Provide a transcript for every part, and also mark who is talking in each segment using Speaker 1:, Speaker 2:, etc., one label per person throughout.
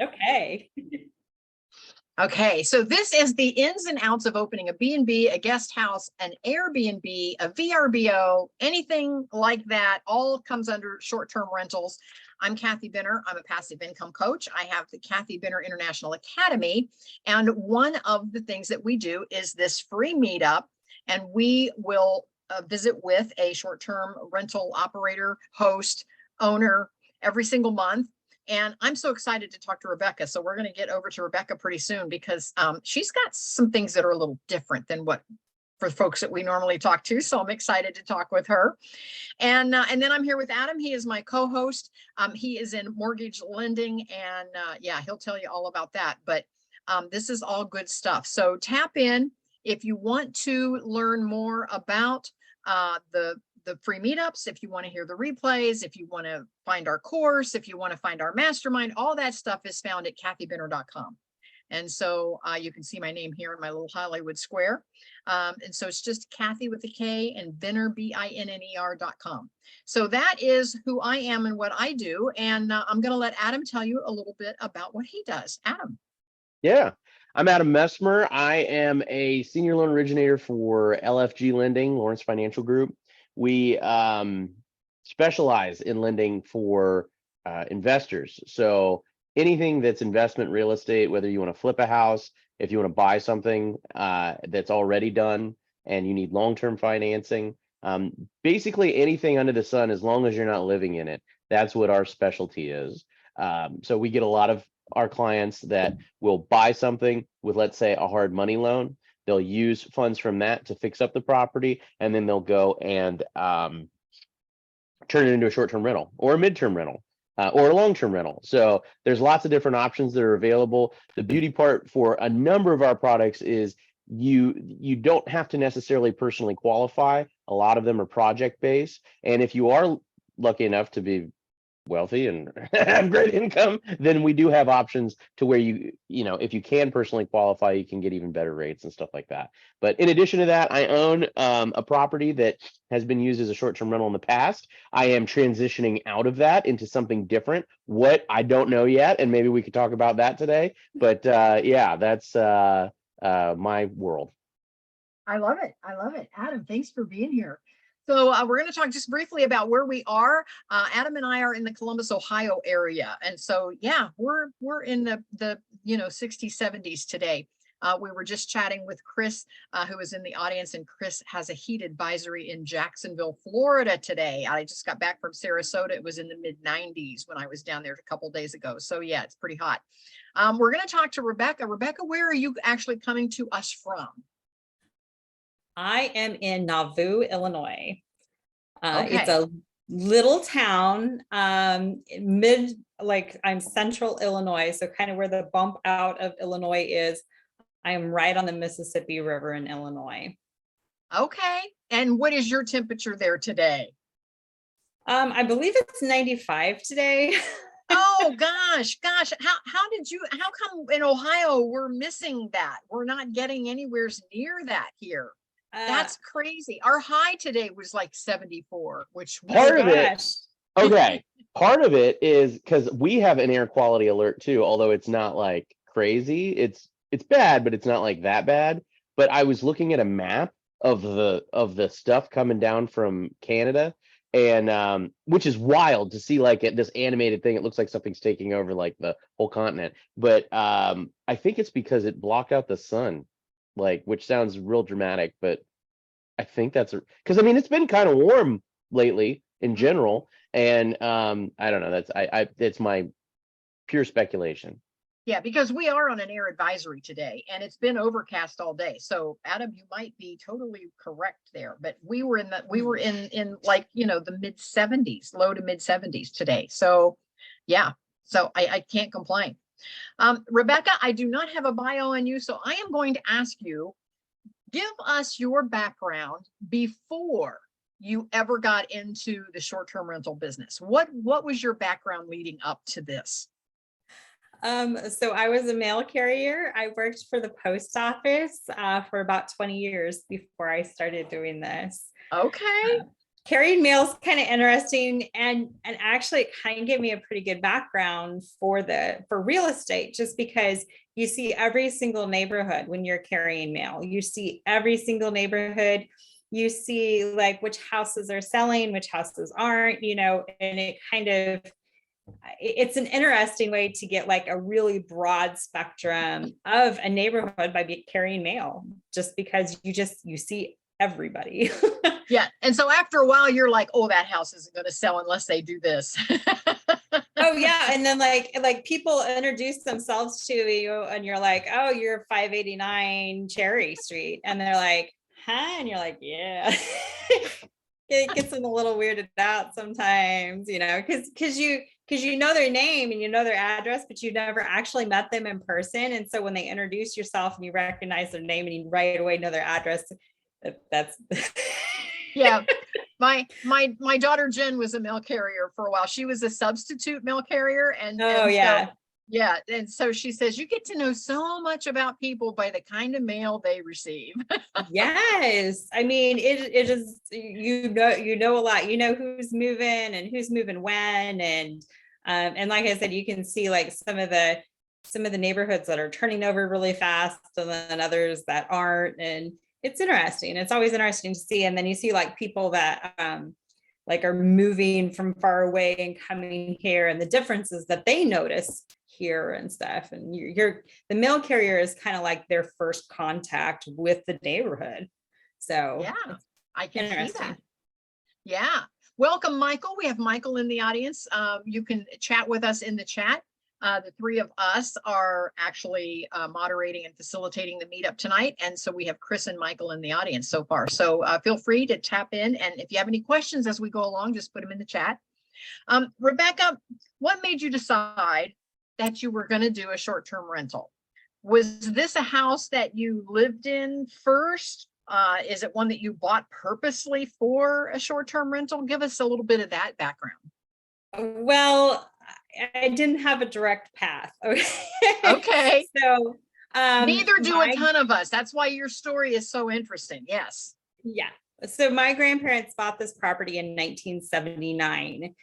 Speaker 1: Okay.
Speaker 2: Okay, so this is the ins and outs of opening a B&B, a guest house, an Airbnb, a VRBO, anything like that, all comes under short-term rentals. I'm Kathy Benner. I'm a passive income coach. I have the Kathy Benner International Academy. And one of the things that we do is this free meetup, and we will visit with a short-term rental operator, host, owner every single month. And I'm so excited to talk to Rebecca. So we're going to get over to Rebecca pretty soon because she's got some things that are a little different than what for folks that we normally talk to. So I'm excited to talk with her. And then I'm here with Adam. He is my co-host. He is in mortgage lending, and yeah, he'll tell you all about that. But this is all good stuff. So tap in if you want to learn more about the free meetups, if you want to hear the replays, if you want to find our course, if you want to find our mastermind, all that stuff is found at kathybenner.com. And so you can see my name here in my little Hollywood square. And so it's just Kathy with a K and Benner, BINNER.com. So that is who I am and what I do. And I'm going to let Adam tell you a little bit about what he does. Adam.
Speaker 3: Yeah, I'm Adam Messmer. I am a senior loan originator for LFG Lending, Lawrence Financial Group. We specialize in lending for investors. So anything that's investment real estate, whether you want to flip a house, if you want to buy something that's already done and you need long-term financing, basically anything under the sun, as long as you're not living in it, that's what our specialty is. So we get a lot of our clients that will buy something with, let's say, a hard money loan. They'll use funds from that to fix up the property, and then they'll go and turn it into a short-term rental or a midterm rental or a long-term rental. So there's lots of different options that are available. The beauty part for a number of our products is you don't have to necessarily personally qualify. A lot of them are project-based, and if you are lucky enough to be wealthy and have great income, then we do have options to where you know, if you can personally qualify, you can get even better rates and stuff like that. But in addition to that, I own a property that has been used as a short-term rental in the past. I am transitioning out of that into something different. What, I don't know yet, and maybe we could talk about that today. But yeah, that's my world.
Speaker 2: I love it. I love it. Adam, thanks for being here. So we're going to talk just briefly about where we are. Adam and I are in the Columbus, Ohio area. And so, yeah, we're in the 60s, 70s today. We were just chatting with Chris, who was in the audience, and Chris has a heat advisory in Jacksonville, Florida today. I just got back from Sarasota. It was in the mid 90s when I was down there a couple of days ago. So yeah, it's pretty hot. We're going to talk to Rebecca. Rebecca, where are you actually coming to us from?
Speaker 1: I am in Nauvoo, Illinois.
Speaker 2: Okay.
Speaker 1: It's a little town, I'm central Illinois, so kind of where the bump out of Illinois is. I am right on the Mississippi River in Illinois.
Speaker 2: Okay. And what is your temperature there today?
Speaker 1: I believe it's 95 today.
Speaker 2: Oh gosh. How come in Ohio we're missing that? We're not getting anywhere near that here. That's crazy. Our high today was like 74, which
Speaker 3: part of it. Okay. Part of it is because we have an air quality alert too, although it's not like crazy. It's bad, but it's not like that bad. But I was looking at a map of the stuff coming down from Canada, and which is wild to see, like this animated thing. It looks like something's taking over like the whole continent. But I think it's because it blocked out the sun, which sounds real dramatic, but I think that's because I mean it's been kind of warm lately in general, and I don't know. It's my pure speculation.
Speaker 2: Yeah, because we are on an air advisory today, and it's been overcast all day. So Adam, you might be totally correct there, but we were in like the mid 70s, low to mid 70s today. So yeah, so I can't complain. Rebecca, I do not have a bio on you, so I am going to ask you, give us your background before you ever got into the short-term rental business. What was your background leading up to this?
Speaker 1: So I was a mail carrier. I worked for the post office for about 20 years before I started doing this.
Speaker 2: Okay.
Speaker 1: Carrying mail is kind of interesting, and actually it kind of gave me a pretty good background for real estate, just because you see every single neighborhood when you're carrying mail. You see every single neighborhood. You see like which houses are selling, which houses aren't, and it kind of, it's an interesting way to get like a really broad spectrum of a neighborhood by carrying mail, just because you see everybody.
Speaker 2: Yeah. And so after a while, you're like, oh, that house isn't going to sell unless they do this.
Speaker 1: Oh yeah. And then like people introduce themselves to you and you're like, oh, you're 589 Cherry Street. And they're like, huh? And you're like, yeah. It gets them a little weirded out sometimes, because you know their name and you know their address, but you never actually met them in person. And so when they introduce yourself and you recognize their name and you right away know their address, that's
Speaker 2: Yeah. My daughter Jen was a mail carrier for a while. She was a substitute mail carrier. And
Speaker 1: yeah.
Speaker 2: So, yeah. And so she says, you get to know so much about people by the kind of mail they receive.
Speaker 1: Yes. I mean, it is, you know a lot, who's moving and who's moving when. And like I said, you can see like some of the neighborhoods that are turning over really fast and then others that aren't. And it's interesting. It's always interesting to see. And then you see like people that like are moving from far away and coming here, and the differences that they notice here and stuff. And the mail carrier is kind of like their first contact with the neighborhood. So
Speaker 2: yeah, I can see that. Yeah. Welcome, Michael. We have Michael in the audience. You can chat with us in the chat. The three of us are actually moderating and facilitating the meetup tonight. And so we have Chris and Michael in the audience so far. So feel free to tap in. And if you have any questions as we go along, just put them in the chat. Rebecca, what made you decide that you were going to do a short-term rental? Was this a house that you lived in first? Is it one that you bought purposely for a short-term rental? Give us a little bit of that background.
Speaker 1: Well, I didn't have a direct path.
Speaker 2: Okay.
Speaker 1: So
Speaker 2: neither do a ton of us. That's why your story is so interesting. Yes.
Speaker 1: Yeah. So my grandparents bought this property in 1979.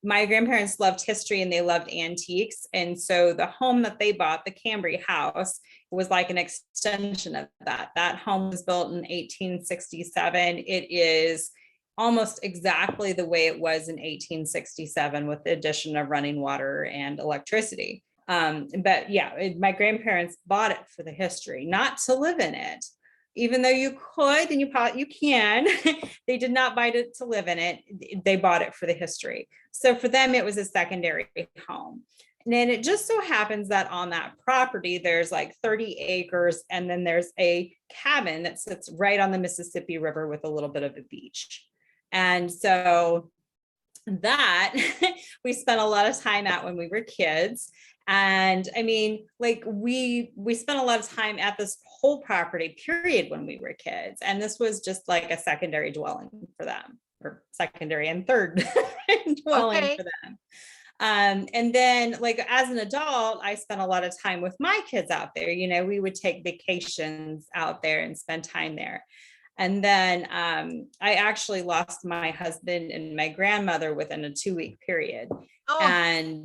Speaker 1: My grandparents loved history and they loved antiques. And so the home that they bought, the Cambre House, was like an extension of that. That home was built in 1867. It is almost exactly the way it was in 1867 with the addition of running water and electricity. But yeah, my grandparents bought it for the history, not to live in it. Even though you could, and you can, they did not buy it to live in it. They bought it for the history. So for them, it was a secondary home. And then it just so happens that on that property, there's like 30 acres, and then there's a cabin that sits right on the Mississippi River with a little bit of a beach. And so that we spent a lot of time at when we were kids. And I mean, like we spent a lot of time at this whole property period when we were kids. And this was just like a secondary dwelling for them, or secondary and third dwelling for them. And then like as an adult, I spent a lot of time with my kids out there. We would take vacations out there and spend time there. And then I actually lost my husband and my grandmother within a 2-week period.
Speaker 2: Oh,
Speaker 1: and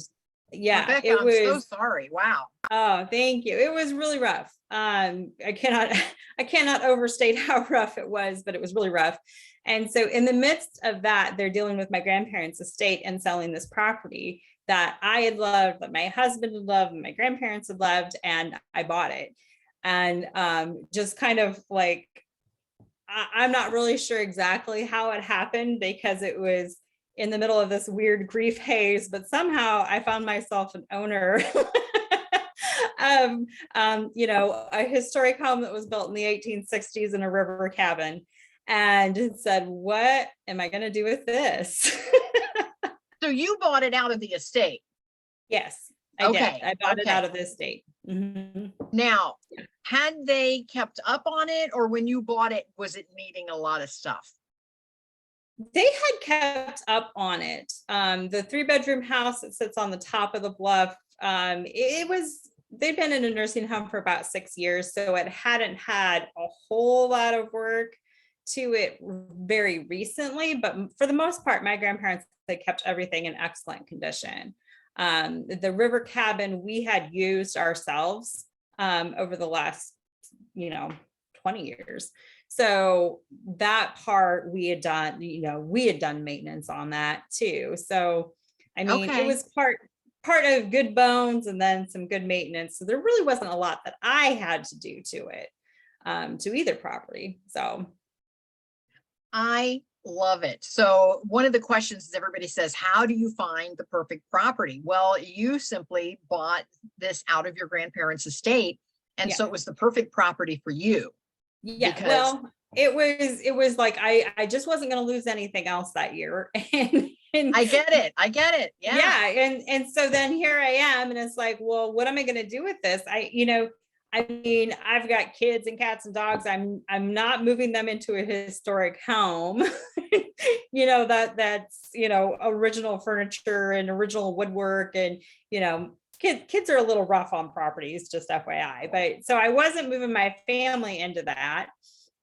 Speaker 1: yeah,
Speaker 2: Rebecca,
Speaker 1: it was,
Speaker 2: I'm so sorry. Wow.
Speaker 1: Oh, thank you. It was really rough. I cannot overstate how rough it was, but it was really rough. And so in the midst of that, they're dealing with my grandparents' estate and selling this property that I had loved, that my husband had loved, and my grandparents had loved, and I bought it. And just kind of like, I'm not really sure exactly how it happened, because it was in the middle of this weird grief haze, but somehow I found myself an owner of, a historic home that was built in the 1860s in a river cabin, and said, what am I going to do with this?
Speaker 2: So you bought it out of the estate?
Speaker 1: Yes, I did. I bought it out of the estate. Mm-hmm.
Speaker 2: Now, had they kept up on it, or when you bought it, was it needing a lot of stuff?
Speaker 1: They had kept up on it. The 3-bedroom house that sits on the top of the bluff, they'd been in a nursing home for about 6 years, so it hadn't had a whole lot of work to it very recently, but for the most part, my grandparents, they kept everything in excellent condition. The river cabin we had used ourselves over the last, 20 years. So that part we had done, we had done maintenance on that too. So, I mean, it
Speaker 2: Okay.
Speaker 1: was part of good bones and then some good maintenance. So there really wasn't a lot that I had to do to it, to either property. So
Speaker 2: I love it. So one of the questions is everybody says, how do you find the perfect property? Well, you simply bought this out of your grandparents' estate. And
Speaker 1: yeah.
Speaker 2: so it was the perfect property for you.
Speaker 1: Yeah,
Speaker 2: because-
Speaker 1: well, it was like I just wasn't going to lose anything else that year. And
Speaker 2: I get it. Yeah.
Speaker 1: yeah, and so then here I am, and it's like, well, what am I going to do with this? I mean, I've got kids and cats and dogs. I'm not moving them into a historic home. That's original furniture and original woodwork, and kids are a little rough on properties, just FYI. But so I wasn't moving my family into that.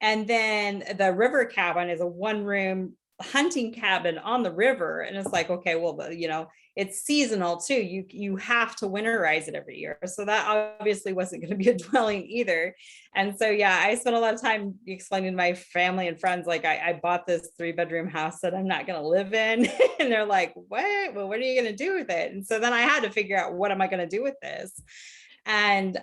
Speaker 1: And then the river cabin is a 1-room hunting cabin on the river. And it's like, okay, well, it's seasonal too. You have to winterize it every year. So that obviously wasn't going to be a dwelling either. And so, yeah, I spent a lot of time explaining to my family and friends, like, I bought this 3-bedroom house that I'm not going to live in. And they're like, what? Well, what are you going to do with it? And so then I had to figure out, what am I going to do with this? And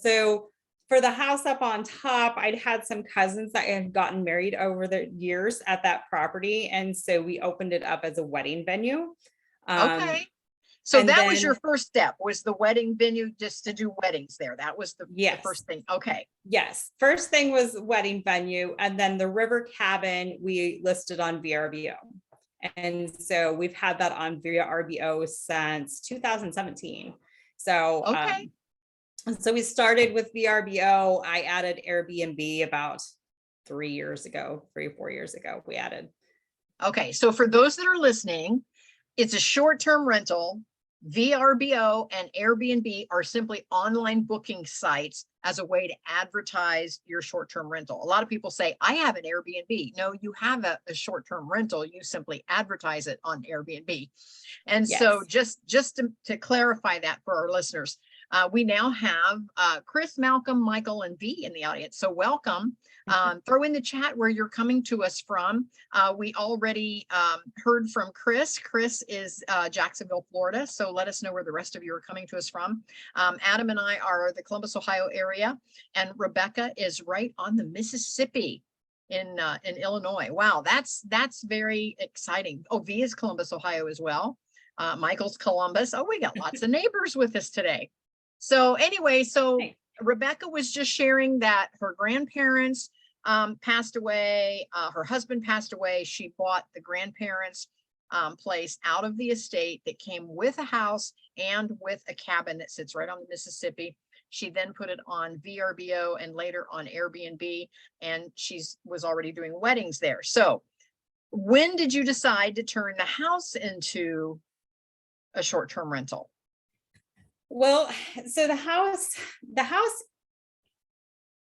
Speaker 1: so for the house up on top, I'd had some cousins that had gotten married over the years at that property. And so we opened it up as a wedding venue.
Speaker 2: Okay. So
Speaker 1: and
Speaker 2: that was
Speaker 1: then-
Speaker 2: your first step, was the wedding venue, just to do weddings there. That was the
Speaker 1: Yes.
Speaker 2: first thing. Okay.
Speaker 1: Yes. First thing was wedding venue. And then the river cabin, we listed on VRBO. And so we've had that on VRBO since 2017. So,
Speaker 2: Okay.
Speaker 1: so we started with VRBO. I added Airbnb about 3 or 4 years ago, we added.
Speaker 2: Okay. So for those that are listening, it's a short-term rental. VRBO and Airbnb are simply online booking sites as a way to advertise your short-term rental. A lot of people say, I have an Airbnb. No, you have a short-term rental. You simply advertise it on Airbnb. And so
Speaker 1: Yes.
Speaker 2: just to clarify that for our listeners, we now have Chris, Malcolm, Michael, and V in the audience. So welcome. Throw in the chat where you're coming to us from. We already heard from Chris. Chris is Jacksonville, Florida. So let us know where the rest of you are coming to us from. Adam and I are the Columbus, Ohio area, and Rebecca is right on the Mississippi in Illinois. Wow, that's very exciting. Oh, V is Columbus, Ohio as well. Michael's Columbus. Oh, we got lots of neighbors with us today. So anyway,
Speaker 1: Thanks.
Speaker 2: Rebecca was just sharing that her grandparents passed away. Her husband passed away. She bought the grandparents' place out of the estate that came with a house and with a cabin that sits right on the Mississippi. She then put it on VRBO and later on Airbnb, and was already doing weddings there. So when did you decide to turn the house into a short-term rental?
Speaker 1: Well, so the house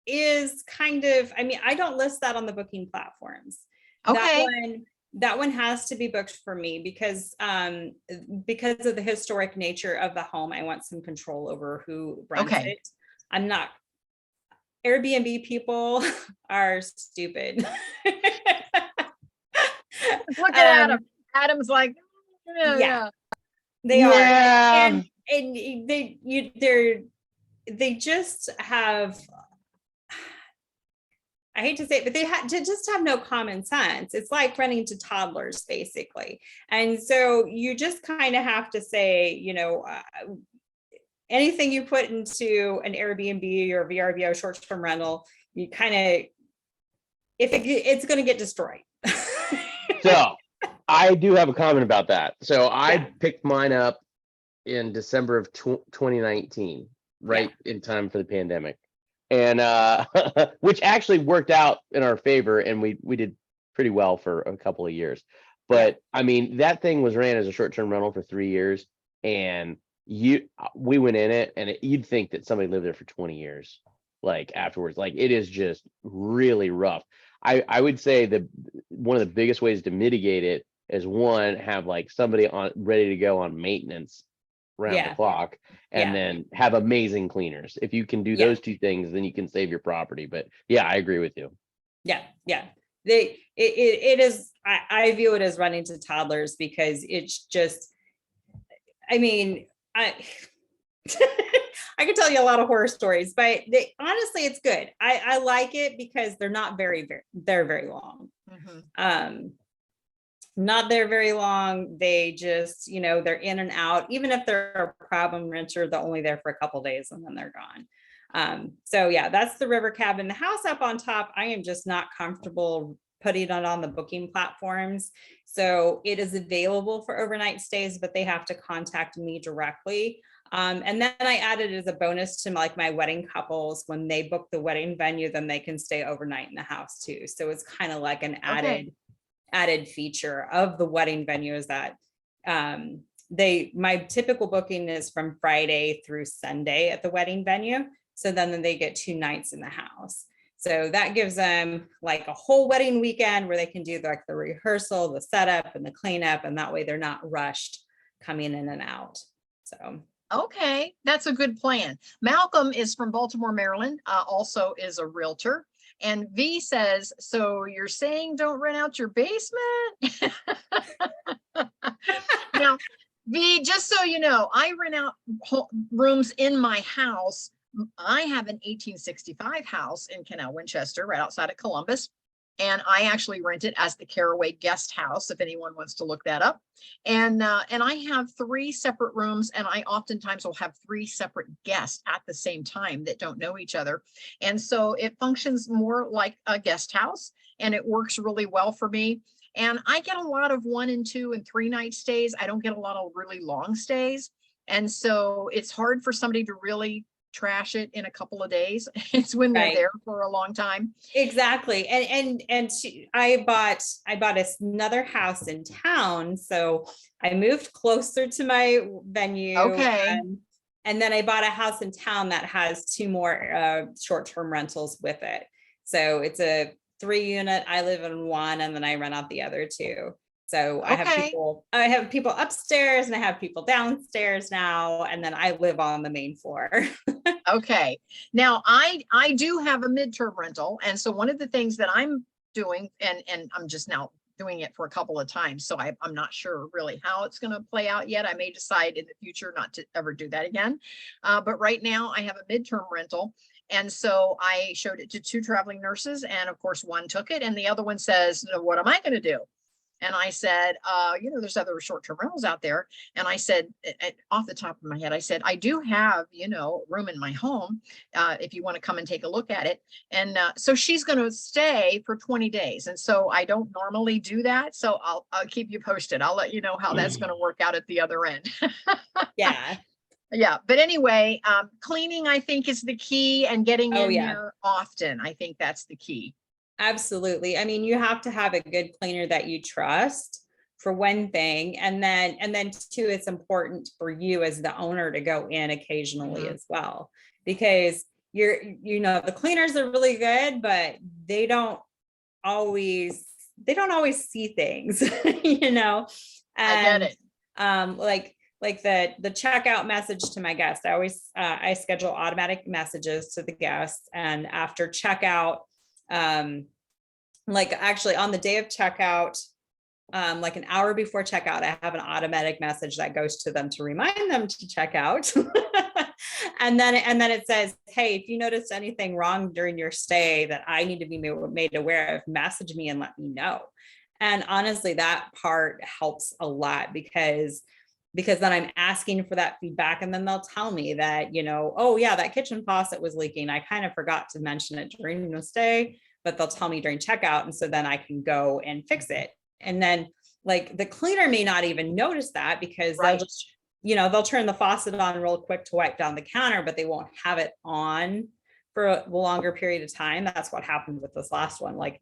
Speaker 1: is kind of, I mean, I don't list that on the booking platforms.
Speaker 2: Okay.
Speaker 1: That one has to be booked for me because of the historic nature of the home. I want some control over who runs
Speaker 2: Okay.
Speaker 1: it. I'm not, Airbnb people are stupid.
Speaker 2: Look at Adam. Adam's like, yeah.
Speaker 1: They are.
Speaker 3: Yeah.
Speaker 1: And they just have, I hate to say it, but they just have no common sense. It's like renting to toddlers, basically. And so you just kind of have to say, anything you put into an Airbnb or VRBO short-term rental, you kind of, it's going to get destroyed.
Speaker 3: So I do have a comment about that. So I
Speaker 1: Yeah.
Speaker 3: picked mine up in December of 2019, right in time for the pandemic. And which actually worked out in our favor, and we did pretty well for a couple of years. But I mean, that thing was ran as a short-term rental for 3 years, and we went in it, and you'd think that somebody lived there for 20 years, like afterwards. Like, it is just really rough. I would say that one of the biggest ways to mitigate it is, one, have like somebody on ready to go on maintenance around the
Speaker 1: Yeah.
Speaker 3: clock, and
Speaker 1: Yeah.
Speaker 3: then have amazing cleaners. If you can do
Speaker 1: Yeah.
Speaker 3: those two things, then you can save your property. But yeah, I agree with you.
Speaker 1: Yeah. Yeah. It is, I view it as running to toddlers, because it's just, I mean, I I could tell you a lot of horror stories, but honestly, it's good. I like it because they're not they're very long.
Speaker 2: Mhm.
Speaker 1: Not there very long. They just, they're in and out. Even if they're a problem renter, they're only there for a couple days and then they're gone. So yeah, that's the river cabin. The house up on top, I am just not comfortable putting it on the booking platforms. So it is available for overnight stays, but they have to contact me directly. And then I added as a bonus to like my wedding couples, when they book the wedding venue, then they can stay overnight in the house too. So it's kind of like an
Speaker 2: Okay.
Speaker 1: added feature of the wedding venue, is that my typical booking is from Friday through Sunday at the wedding venue. So then they get 2 nights in the house. So that gives them like a whole wedding weekend where they can do like the rehearsal, the setup, and the cleanup. And that way they're not rushed coming in and out. So
Speaker 2: Okay, that's a good plan. Malcolm is from Baltimore, Maryland, also is a realtor. And V says, so you're saying don't rent out your basement? Now, V, just so you know, I rent out rooms in my house. I have an 1865 house in Canal Winchester, right outside of Columbus. And I actually rent it as the Caraway Guest House, if anyone wants to look that up. And I have 3 separate rooms, and I oftentimes will have 3 separate guests at the same time that don't know each other. And so it functions more like a guest house, and it works really well for me. And I get a lot of 1 and 2 and 3 night stays. I don't get a lot of really long stays. And so it's hard for somebody to really trash it in a couple of days. It's when they're
Speaker 1: right.
Speaker 2: there for a long time.
Speaker 1: Exactly. I bought another house in town. So I moved closer to my venue.
Speaker 2: Okay.
Speaker 1: And then I bought a house in town that has 2 more short-term rentals with it. So it's a 3-unit. I live in one, and then I rent out the other 2. So I have people upstairs, and I have people downstairs now, and then I live on the main floor.
Speaker 2: Okay. Now I do have a midterm rental. And so one of the things that I'm doing, and I'm just now doing it for a couple of times, so I'm not sure really how it's going to play out yet. I may decide in the future not to ever do that again. But right now I have a midterm rental. And so I showed it to 2 traveling nurses, and of course one took it, and the other one says, what am I going to do? And I said, there's other short-term rentals out there. And I said, off the top of my head, I said, I do have, room in my home, if you want to come and take a look at it. And so she's going to stay for 20 days. And so I don't normally do that. So I'll keep you posted. I'll let you know how that's going to work out at the other end.
Speaker 1: Yeah.
Speaker 2: Yeah. But anyway, cleaning, I think, is the key, and getting in there often. I think that's the key.
Speaker 1: Absolutely. I mean, you have to have a good cleaner that you trust, for one thing. And then 2, it's important for you as the owner to go in occasionally as well, because the cleaners are really good, but they don't always see things, And
Speaker 2: I get it.
Speaker 1: Like the checkout message to my guests, I schedule automatic messages to the guests, and after checkout, like actually on the day of checkout, like an hour before checkout, I have an automatic message that goes to them to remind them to check out. and then it says, hey, if you notice anything wrong during your stay that I need to be made aware of, message me and let me know. And honestly, that part helps a lot, because then I'm asking for that feedback, and then they'll tell me that, oh yeah, that kitchen faucet was leaking. I kind of forgot to mention it during the stay, but they'll tell me during checkout. And so then I can go and fix it. And then like the cleaner may not even notice that, because they'll just, they'll turn the faucet on real quick to wipe down the counter, but they won't have it on for a longer period of time. That's what happened with this last one. Like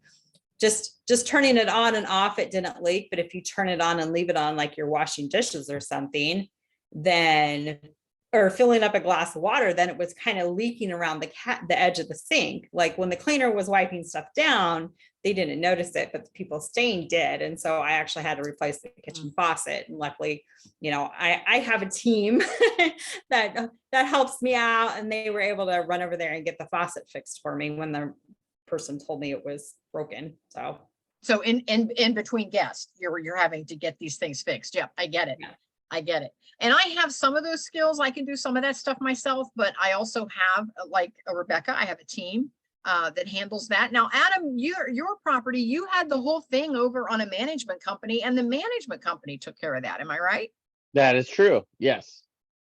Speaker 1: just turning it on and off, it didn't leak. But if you turn it on and leave it on like you're washing dishes or something, then or filling up a glass of water, then it was kind of leaking around the edge of the sink. Like when the cleaner was wiping stuff down, they didn't notice it, but the people staying did. And so I actually had to replace the kitchen faucet. And luckily, I have a team that helps me out, and they were able to run over there and get the faucet fixed for me when the person told me it was broken.
Speaker 2: So in between guests, you're having to get these things fixed. Yeah, I get it.
Speaker 1: Yeah.
Speaker 2: I get it. And I have some of those skills. I can do some of that stuff myself, but I also have, like Rebecca, I have a team that handles that. Now, Adam, your property, you had the whole thing over on a management company, and the management company took care of that. Am I right?
Speaker 3: That is true. Yes.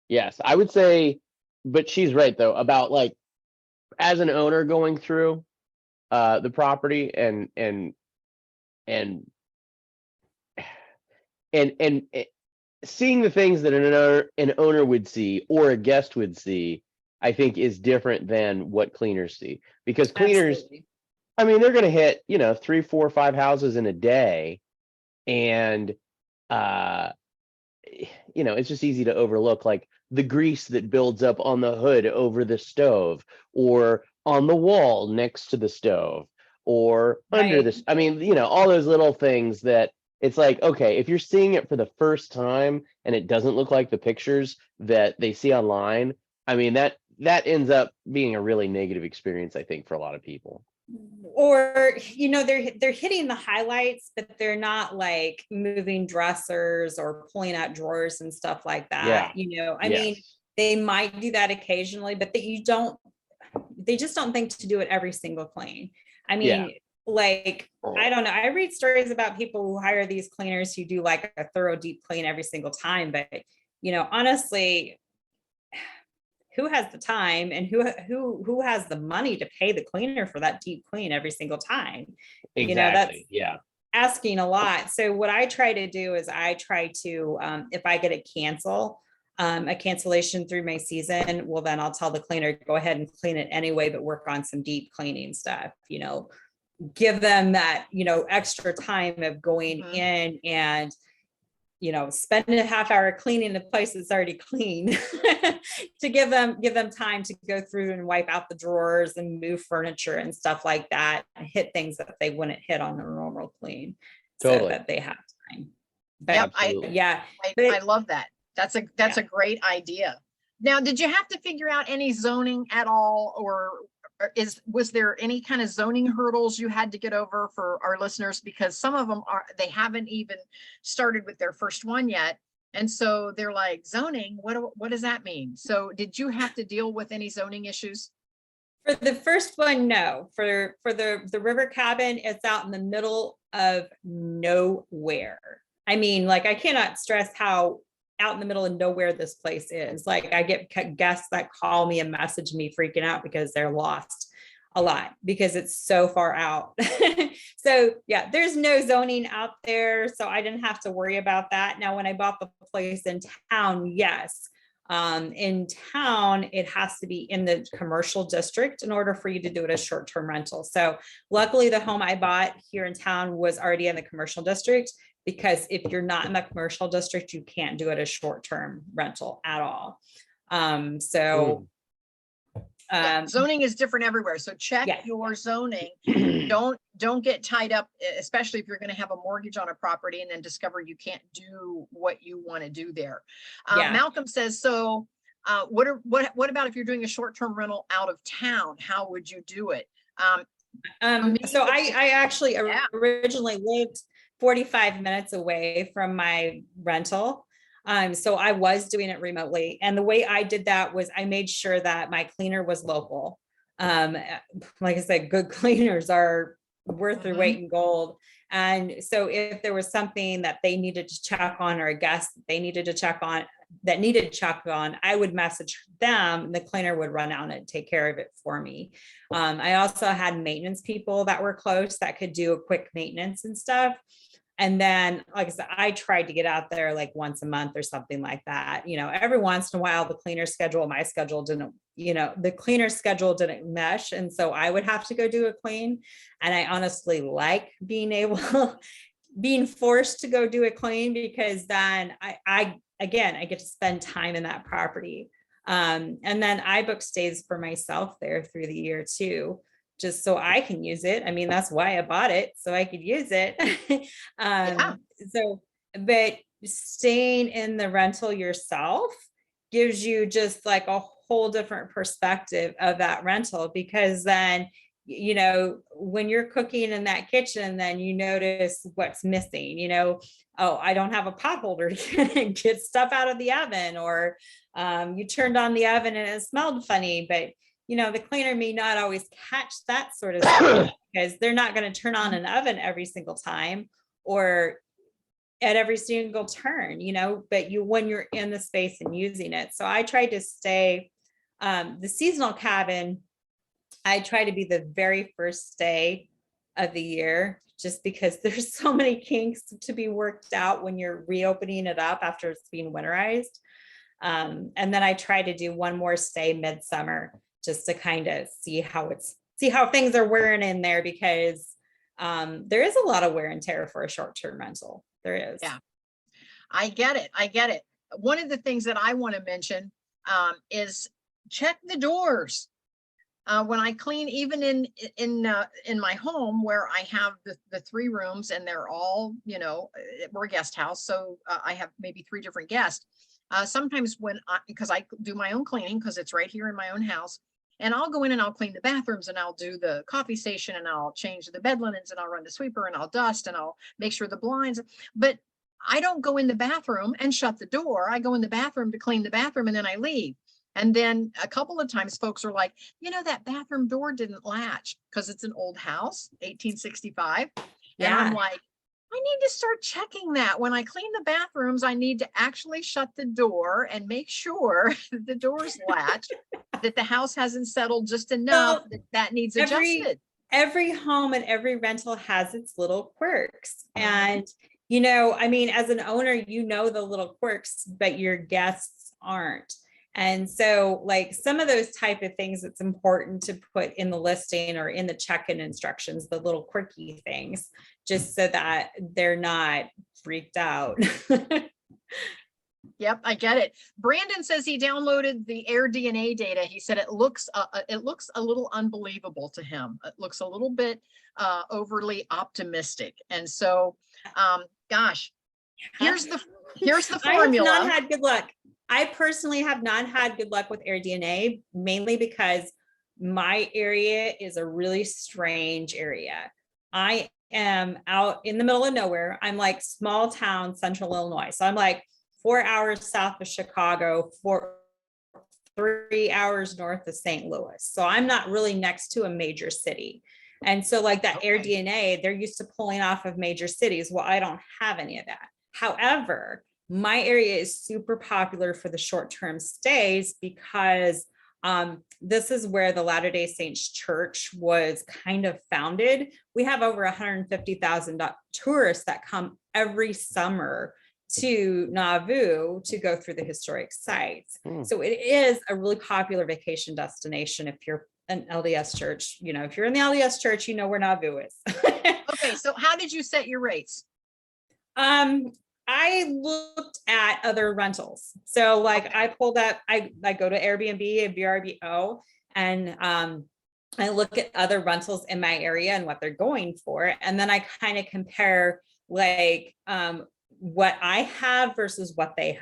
Speaker 3: Yes. I would say, but she's right though, about like as an owner going through the property and seeing the things that an owner would see or a guest would see, I think is different than what cleaners see, because cleaners,
Speaker 1: Absolutely.
Speaker 3: I mean, they're going to hit, 3, 4, 5 houses in a day. And, it's just easy to overlook, like the grease that builds up on the hood over the stove, or on the wall next to the stove, or under
Speaker 1: Right.
Speaker 3: this. I mean, all those little things that it's like, okay, if you're seeing it for the first time and it doesn't look like the pictures that they see online, I mean, that ends up being a really negative experience, I think, for a lot of people.
Speaker 1: Or they're hitting the highlights, but they're not like moving dressers or pulling out drawers and stuff like
Speaker 3: Yeah.
Speaker 1: that. I mean,
Speaker 3: Yes.
Speaker 1: they might do that occasionally, but they just don't think to do it every single clean. I
Speaker 3: Yeah.
Speaker 1: mean, like, I don't know, I read stories about people who hire these cleaners who do like a thorough deep clean every single time, but honestly, who has the time, and who has the money to pay the cleaner for that deep clean every single time? That's
Speaker 3: Exactly. Yeah.
Speaker 1: asking a lot. So what I try to do is I try to, if I get a cancellation through my season, well, then I'll tell the cleaner, go ahead and clean it anyway, but work on some deep cleaning stuff, give them that, extra time of going in and, spend a half hour cleaning the place that's already clean to give them time to go through and wipe out the drawers and move furniture and stuff like that, and hit things that they wouldn't hit on a normal clean.
Speaker 3: Totally.
Speaker 1: So that they have time. But
Speaker 2: Yep, I love that. That's a great idea. Now, did you have to figure out any zoning at all, or was there any kind of zoning hurdles you had to get over for our listeners? Because some of them they haven't even started with their first one yet. And so they're like, zoning, what does that mean? So did you have to deal with any zoning issues?
Speaker 1: For the first one, no. For the river cabin, it's out in the middle of nowhere. I mean, like, I cannot stress how out in the middle of nowhere this place is. Like, I get guests that call me and message me freaking out because they're lost a lot because it's so far out. So yeah, there's no zoning out there, so I didn't have to worry about that. Now, when I bought the place in town, yes, in town, it has to be in the commercial district in order for you to do it as short-term rental. So luckily, the home I bought here in town was already in the commercial district, because if you're not in the commercial district, you can't do it as short-term rental at all.
Speaker 2: Zoning is different everywhere. So check your zoning. Don't get tied up, especially if you're going to have a mortgage on a property and then discover you can't do what you want to do there. Malcolm says, so what about if you're doing a short-term rental out of town? How would you do it?
Speaker 1: So I actually originally lived 45 minutes away from my rental. So I was doing it remotely. And the way I did that was I made sure that my cleaner was local. Like I said, good cleaners are worth their weight in gold. And so if there was something that they needed to check on, or a guest they needed to check on, I would message them, and the cleaner would run out and take care of it for me. I also had maintenance people that were close that could do a quick maintenance and stuff. And then, like I said, I tried to get out there like once a month or something like that. Every once in a while, the cleaner schedule, my schedule didn't, the cleaner schedule didn't mesh. And so I would have to go do a clean. And I honestly like being forced to go do a clean, because then I get to spend time in that property. And then I book stays for myself there through the year too, just so I can use it. I mean, that's why I bought it, so I could use it.
Speaker 2: Yeah.
Speaker 1: So, but staying in the rental yourself gives you just like a whole different perspective of that rental, because then, you know, when you're cooking in that kitchen, then you notice what's missing, you know, oh, I don't have a pot holder to get stuff out of the oven, or you turned on the oven and it smelled funny, but you know, the cleaner may not always catch that sort of stuff because they're not going to turn on an oven every single time or at every single turn, you know, but you, when you're in the space and using it. So I tried to stay, the seasonal cabin, I try to be the very first stay of the year, just because there's so many kinks to be worked out when you're reopening it up after it's being winterized. And then I try to do one more stay midsummer, just to kind of see how things are wearing in there, because there is a lot of wear and tear for a short-term rental. There is.
Speaker 2: Yeah, I get it. I get it. One of the things that I want to mention is check the doors. When I clean, even in my home where I have the 3 rooms and they're all, you know, we're a guest house, so I have maybe 3 different guests. Sometimes because I do my own cleaning, because it's right here in my own house, and I'll go in and I'll clean the bathrooms and I'll do the coffee station and I'll change the bed linens and I'll run the sweeper and I'll dust and I'll make sure the blinds, but I don't go in the bathroom and shut the door. I go in the bathroom to clean the bathroom and then I leave. And then a couple of times folks are like, you know, that bathroom door didn't latch because it's an old house, 1865.
Speaker 1: Yeah.
Speaker 2: And I'm like, I need to start checking that. When I clean the bathrooms, I need to actually shut the door and make sure that the door's latched, that the house hasn't settled just enough that needs adjusted.
Speaker 1: Every home and every rental has its little quirks. And, you know, I mean, as an owner, you know, the little quirks, but your guests aren't. And so like some of those type of things, it's important to put in the listing or in the check-in instructions, the little quirky things, just so that they're not freaked out.
Speaker 2: Yep, I get it. Brandon says he downloaded the air DNA data. He said it looks a little unbelievable to him. It looks a little bit overly optimistic. And so, gosh, here's the formula.
Speaker 1: I have not had good luck. I personally have not had good luck with air DNA, mainly because my area is a really strange area. I am out in the middle of nowhere. I'm like small town, central Illinois. So I'm like 4 hours south of Chicago, 3 hours north of St. Louis. So I'm not really next to a major city. And so like that air DNA, they're used to pulling off of major cities. Well, I don't have any of that. However, my area is super popular for the short-term stays because this is where the Latter-day Saints Church was kind of founded. We have over 150,000 tourists that come every summer to Nauvoo to go through the historic sites. So it is a really popular vacation destination if you're an LDS church. You know, if you're in the LDS church, you know where Nauvoo is.
Speaker 2: Okay, so how did you set your rates?
Speaker 1: I looked at other rentals. So like I pulled up, I go to Airbnb and VRBO, and I look at other rentals in my area and what they're going for. And then I kind of compare like what I have versus what they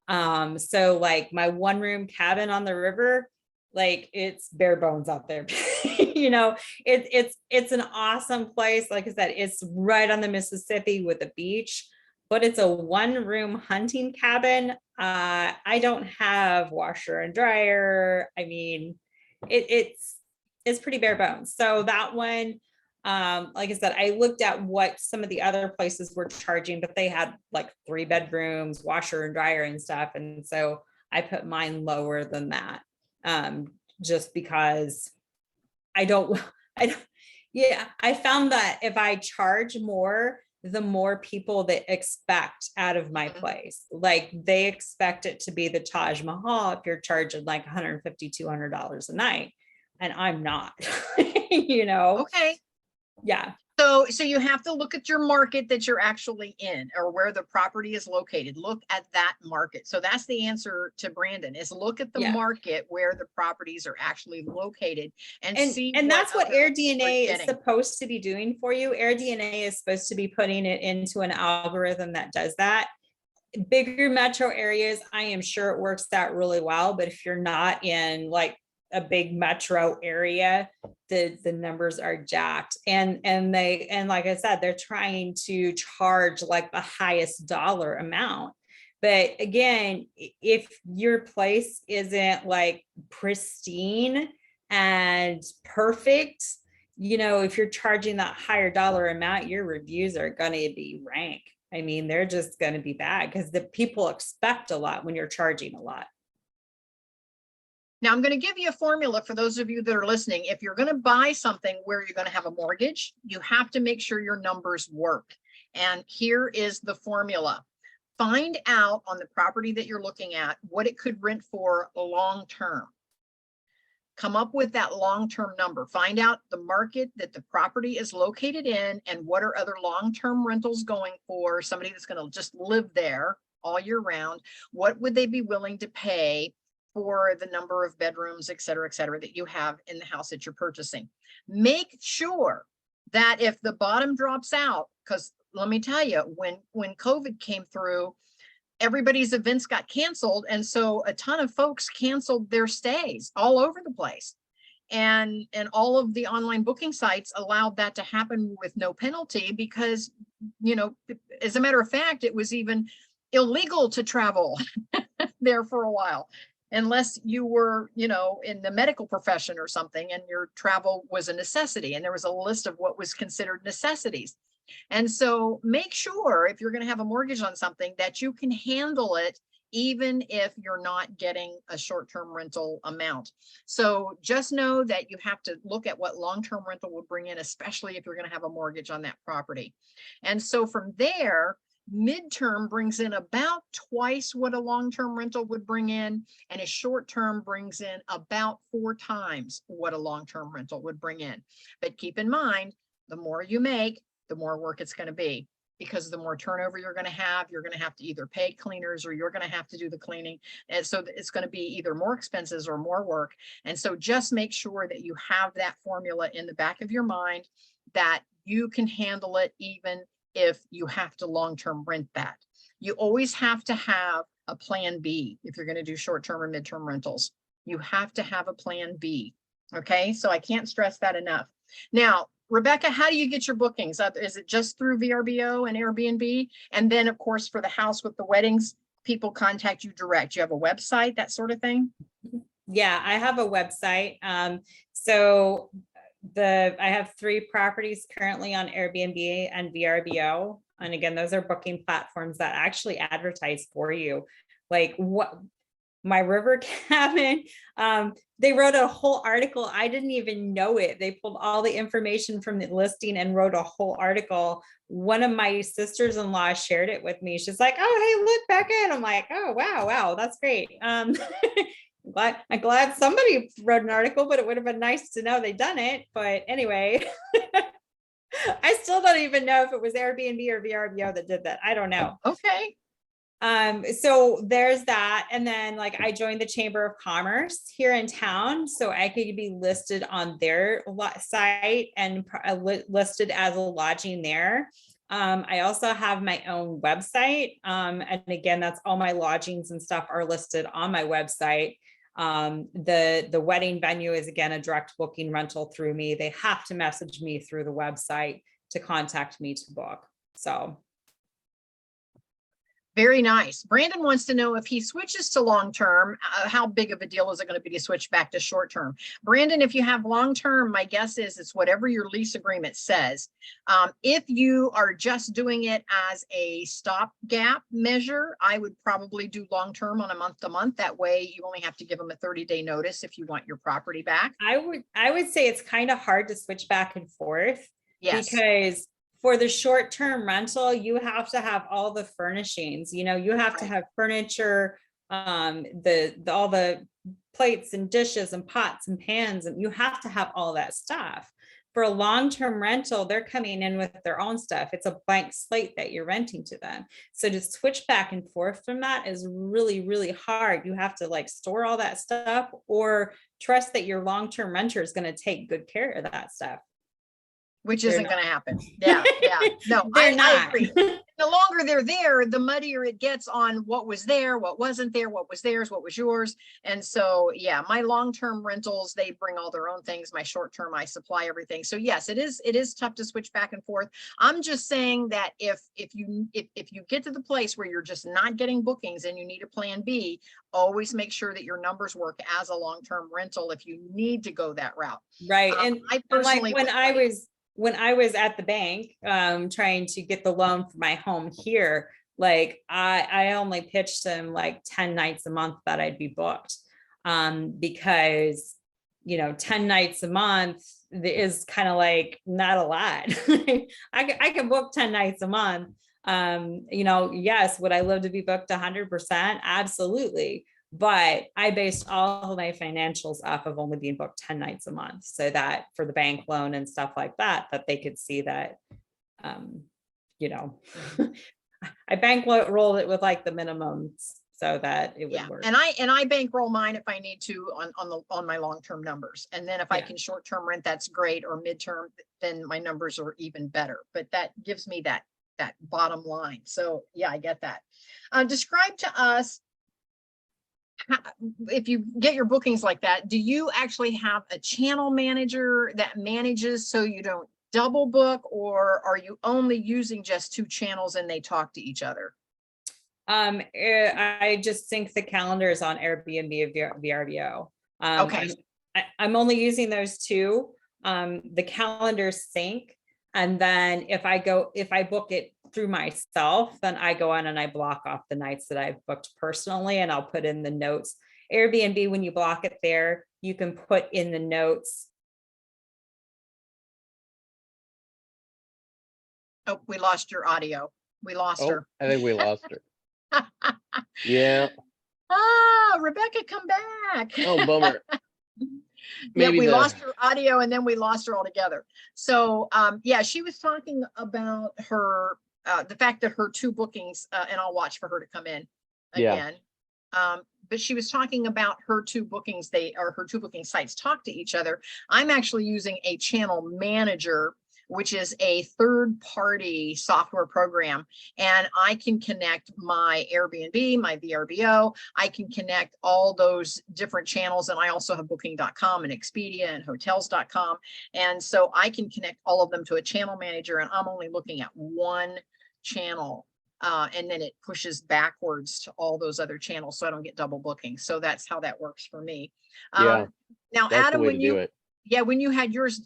Speaker 1: have. So like my 1-room cabin on the river, like it's bare bones out there. You know, it's an awesome place. Like I said, it's right on the Mississippi with a beach, but it's a 1-room hunting cabin. I don't have washer and dryer. I mean, it's pretty bare bones. So that one, like I said, I looked at what some of the other places were charging, but they had like 3 bedrooms, washer and dryer and stuff. And so I put mine lower than that, just because I found that if I charge more, the more people that expect out of my place. Like they expect it to be the Taj Mahal if you're charging like $150, $200 a night. And I'm not, you know?
Speaker 2: Okay.
Speaker 1: Yeah.
Speaker 2: So you have to look at your market that you're actually in, or where the property is located. Look at that market. So that's the answer to Brandon, is look at the
Speaker 1: Yeah.
Speaker 2: market where the properties are actually located and
Speaker 1: And
Speaker 2: see.
Speaker 1: that's what
Speaker 2: other
Speaker 1: Air
Speaker 2: people are
Speaker 1: DNA is
Speaker 2: getting.
Speaker 1: supposed to be doing for you. Air DNA is supposed to be putting it into an algorithm that does that. Bigger metro areas, I am sure it works out really well, but if you're not in like a big metro area, the numbers are jacked. And like I said, they're trying to charge like the highest dollar amount. But again, if your place isn't like pristine and perfect, if you're charging that higher dollar amount, your reviews are going to be rank. I mean, they're just going to be bad because the people expect a lot when you're charging a lot.
Speaker 2: Now, I'm going to give you a formula for those of you that are listening. If you're going to buy something where you're going to have a mortgage, you have to make sure your numbers work. And here is the formula. Find out on the property that you're looking at what it could rent for long term. Come up with that long-term number. Find out the market that the property is located in and what are other long-term rentals going for somebody that's going to just live there all year round. What would they be willing to pay for the number of bedrooms, et cetera, that you have in the house that you're purchasing? Make sure that if the bottom drops out, because let me tell you, when COVID came through, everybody's events got canceled. And so a ton of folks canceled their stays all over the place. And all of the online booking sites allowed that to happen with no penalty because, as a matter of fact, it was even illegal to travel there for a while, unless you were, in the medical profession or something, and your travel was a necessity. And there was a list of what was considered necessities. And so make sure if you're going to have a mortgage on something that you can handle it, even if you're not getting a short-term rental amount. So just know that you have to look at what long-term rental will bring in, especially if you're going to have a mortgage on that property. And so from there, midterm brings in about twice what a long-term rental would bring in, and a short-term brings in about 4 times what a long-term rental would bring in. But keep in mind, the more you make, the more work it's going to be, because the more turnover you're going to have to either pay cleaners or you're going to have to do the cleaning. And so it's going to be either more expenses or more work. And so just make sure that you have that formula in the back of your mind, that you can handle it even if you have to long-term rent that. You always have to have a plan B if you're going to do short-term or midterm rentals. You have to have a plan B. Okay, so I can't stress that enough. Now, Rebecca, how do you get your bookings? Is it just through VRBO and Airbnb? And then, of course, for the house with the weddings, people contact you direct. You have a website, that sort of thing?
Speaker 1: Yeah, I have a website. So I have 3 properties currently on Airbnb and VRBO. And again, those are booking platforms that actually advertise for you. Like my river cabin, they wrote a whole article. I didn't even know it. They pulled all the information from the listing and wrote a whole article. One of my sisters-in-law shared it with me. She's like, "Oh, hey, look back in." I'm like, "Oh, wow, that's great." I'm glad somebody wrote an article, but it would have been nice to know they'd done it. But anyway, I still don't even know if it was Airbnb or VRBO that did that. I don't know.
Speaker 2: Okay.
Speaker 1: So there's that. And then I joined the Chamber of Commerce here in town, so I could be listed on their site and listed as a lodging there. I also have my own website. And again, that's all my lodgings and stuff are listed on my website. The wedding venue is again a direct booking rental through me. They have to message me through the website to contact me to book. So
Speaker 2: very nice. Brandon wants to know if he switches to long-term, how big of a deal is it going to be to switch back to short-term? Brandon, if you have long-term, my guess is it's whatever your lease agreement says. If you are just doing it as a stopgap measure, I would probably do long-term on a month-to-month. That way you only have to give them a 30-day notice if you want your property back.
Speaker 1: I would say it's kind of hard to switch back and forth.
Speaker 2: Yes.
Speaker 1: Because for the short-term rental, you have to have all the furnishings, you have to have furniture, all the plates and dishes and pots and pans, and you have to have all that stuff. For a long-term rental, they're coming in with their own stuff. It's a blank slate that you're renting to them. So to switch back and forth from that is really, really hard. You have to like store all that stuff or trust that your long-term renter is going to take good care of that stuff.
Speaker 2: Which
Speaker 1: They're
Speaker 2: isn't
Speaker 1: not.
Speaker 2: going to happen. Yeah, yeah. No,
Speaker 1: They're
Speaker 2: I
Speaker 1: not.
Speaker 2: agree. The longer they're there, the muddier it gets on what was there, what wasn't there, what was theirs, what was yours. And so, yeah, my long-term rentals, they bring all their own things. My short-term, I supply everything. So yes, it is tough to switch back and forth. I'm just saying that if you get to the place where you're just not getting bookings and you need a plan B, always make sure that your numbers work as a long-term rental if you need to go that route.
Speaker 1: Right.
Speaker 2: I
Speaker 1: And
Speaker 2: personally
Speaker 1: like
Speaker 2: would
Speaker 1: when I was at the bank trying to get the loan for my home here, like I only pitched them like 10 nights a month that I'd be booked. Because 10 nights a month is kind of like not a lot. I can book 10 nights a month. Yes, would I love to be booked 100%? Absolutely. But I based all of my financials off of only being booked 10 nights a month, so that for the bank loan and stuff like that they could see that, you know, I bankrolled it with like the minimums so that it would work.
Speaker 2: And I bankroll mine if I need to on my long-term numbers. And then if I can short-term rent, that's great, or midterm, then my numbers are even better. But that gives me that bottom line. So yeah, I get that. Describe to us, if you get your bookings like that, do you actually have a channel manager that manages so you don't double book, or are you only using just 2 channels and they talk to each other?
Speaker 1: I just sync the calendars on Airbnb or VRBO.
Speaker 2: Okay.
Speaker 1: I'm only using those 2. The calendars sync, and then if I book it through myself, then I go on and I block off the nights that I've booked personally, and I'll put in the notes. Airbnb, when you block it there, you can put in the notes.
Speaker 2: Oh, we lost your audio. We lost her.
Speaker 3: I think we lost her. Yeah.
Speaker 2: Rebecca, come back.
Speaker 3: Oh, bummer.
Speaker 2: Yeah, we lost her audio and then we lost her altogether. So yeah, she was talking about her the fact that her 2 bookings, and I'll watch for her to come in again. But she was talking about her 2 bookings, her 2 booking sites talk to each other. I'm actually using a channel manager, which is a third-party software program, and I can connect my Airbnb, my VRBO. I can connect all those different channels, and I also have Booking.com and Expedia and Hotels.com, and so I can connect all of them to a channel manager, and I'm only looking at one channel, and then it pushes backwards to all those other channels, so I don't get double booking. So that's how that works for me.
Speaker 3: Yeah.
Speaker 2: Now,
Speaker 3: That's
Speaker 2: Adam,
Speaker 3: the way to do it.
Speaker 2: when you had yours,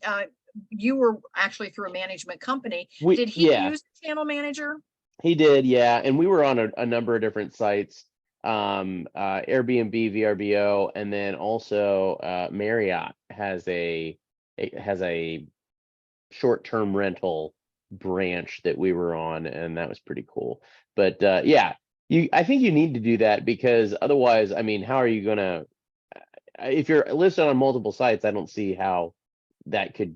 Speaker 2: you were actually through a management company. Did he use the channel manager?
Speaker 3: He did, yeah. And we were on a number of different sites, Airbnb, VRBO, and then also Marriott has a short-term rental branch that we were on, and that was pretty cool. But I think you need to do that, because otherwise, I mean, how are you gonna, if you're listed on multiple sites, I don't see how that could